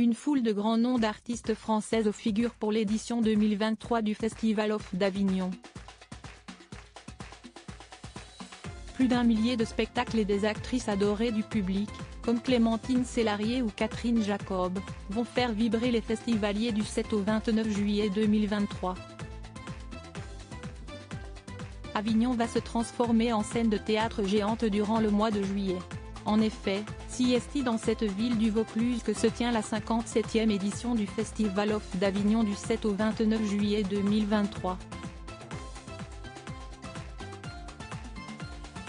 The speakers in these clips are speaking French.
Une foule de grands noms d'artistes françaises figurent pour l'édition 2023 du Festival of d'Avignon. Plus d'1 millier de spectacles et des actrices adorées du public, comme Clémentine Célarié ou Catherine Jacob, vont faire vibrer les festivaliers du 7 au 29 juillet 2023. Avignon va se transformer en scène de théâtre géante durant le mois de juillet. En effet, c'est dans cette ville du Vaucluse que se tient la 57e édition du Festival of d'Avignon du 7 au 29 juillet 2023.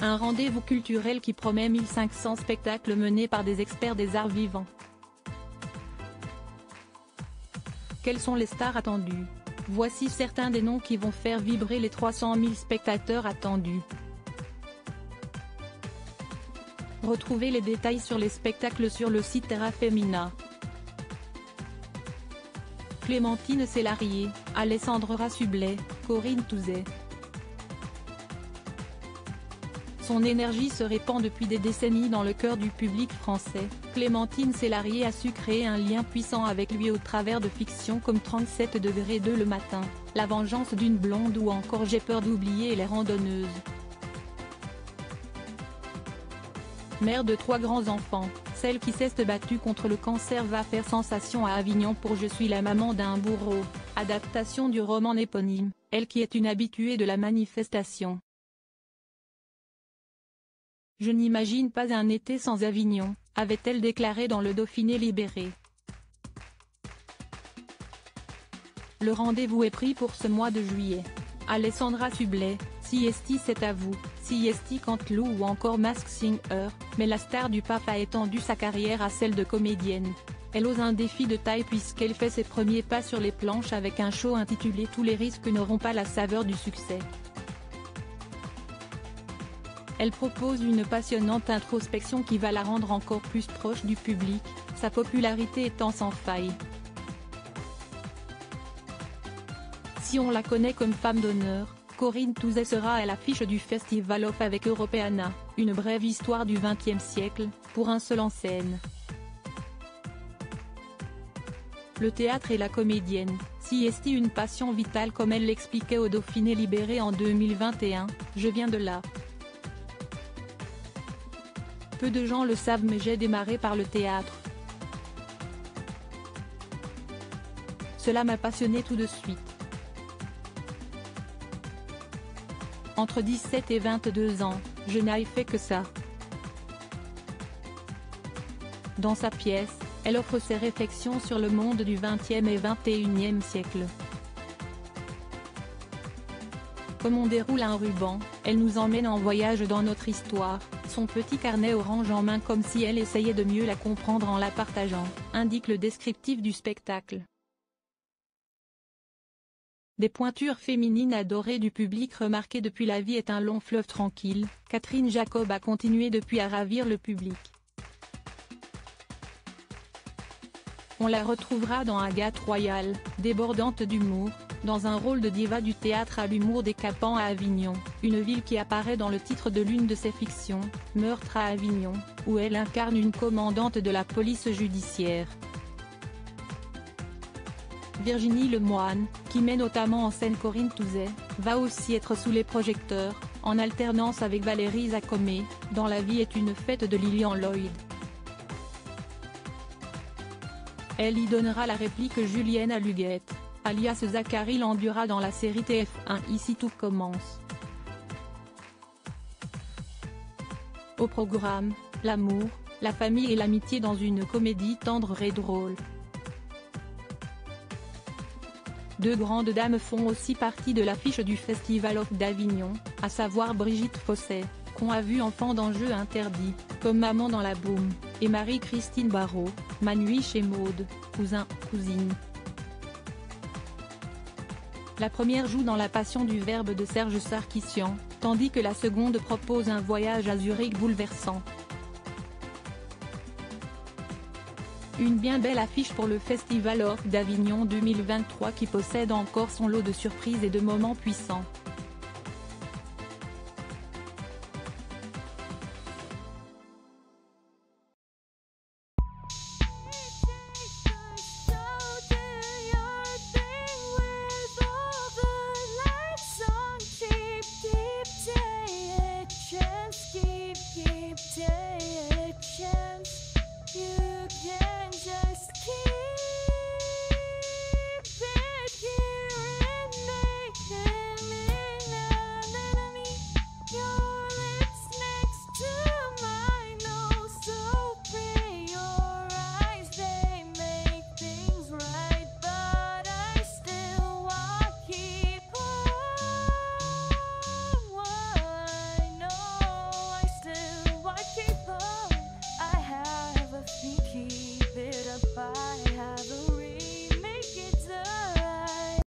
Un rendez-vous culturel qui promet 1500 spectacles menés par des experts des arts vivants. Quelles sont les stars attendues? Voici certains des noms qui vont faire vibrer les 300 000 spectateurs attendus. Retrouvez les détails sur les spectacles sur le site Terra Femina. Clémentine Célarié, Alessandra Sublet, Corinne Touzet. Son énergie se répand depuis des décennies dans le cœur du public français. Clémentine Célarié a su créer un lien puissant avec lui au travers de fictions comme 37°2 le matin, La vengeance d'une blonde ou encore J'ai peur d'oublier les randonneuses. Mère de 3 grands enfants, celle qui s'est battue contre le cancer va faire sensation à Avignon pour Je suis la maman d'un bourreau, adaptation du roman éponyme, elle qui est une habituée de la manifestation. Je n'imagine pas un été sans Avignon, avait-elle déclaré dans le Dauphiné libéré. Le rendez-vous est pris pour ce mois de juillet. Alessandra Sublet, CST c'est à vous, CST Canteloup ou encore Mask Singer, mais la star du PAF a étendu sa carrière à celle de comédienne. Elle ose un défi de taille puisqu'elle fait ses premiers pas sur les planches avec un show intitulé Tous les risques n'auront pas la saveur du succès. Elle propose une passionnante introspection qui va la rendre encore plus proche du public, sa popularité étant sans faille. Si on la connaît comme femme d'honneur, Corinne Touzet sera à l'affiche du Festival of avec Europeana, une brève histoire du XXe siècle, pour un seul en scène. Le théâtre et la comédienne, CST une passion vitale comme elle l'expliquait au Dauphiné libéré en 2021, je viens de là. Peu de gens le savent mais j'ai démarré par le théâtre. Cela m'a passionné tout de suite. Entre 17 et 22 ans, je n'ai fait que ça. Dans sa pièce, elle offre ses réflexions sur le monde du XXe et XXIe siècle. Comme on déroule un ruban, elle nous emmène en voyage dans notre histoire, son petit carnet orange en main comme si elle essayait de mieux la comprendre en la partageant, indique le descriptif du spectacle. Des pointures féminines adorées du public remarquées depuis La vie est un long fleuve tranquille, Catherine Jacob a continué depuis à ravir le public. On la retrouvera dans Agathe Royale, débordante d'humour, dans un rôle de diva du théâtre à l'humour décapant à Avignon, une ville qui apparaît dans le titre de l'une de ses fictions, Meurtre à Avignon, où elle incarne une commandante de la police judiciaire. Virginie Lemoine, qui met notamment en scène Corinne Touzet, va aussi être sous les projecteurs, en alternance avec Valérie Zacomé, dans La vie est une fête de Lilian Lloyd. Elle y donnera la réplique Julienne Aluguette, alias Zachary Landura dans la série TF1 Ici tout commence. Au programme, l'amour, la famille et l'amitié dans une comédie tendre et drôle. 2 grandes dames font aussi partie de l'affiche du Festival of d'Avignon, à savoir Brigitte Fosset, qu'on a vu enfant dans Jeux interdits, comme Maman dans la boum, et Marie-Christine Barrault, Manui chez Maud, cousin, cousine. La première joue dans La Passion du Verbe de Serge Sarkissian, tandis que la seconde propose un voyage à Zurich bouleversant. Une bien belle affiche pour le Festival of d'Avignon 2023 qui possède encore son lot de surprises et de moments puissants.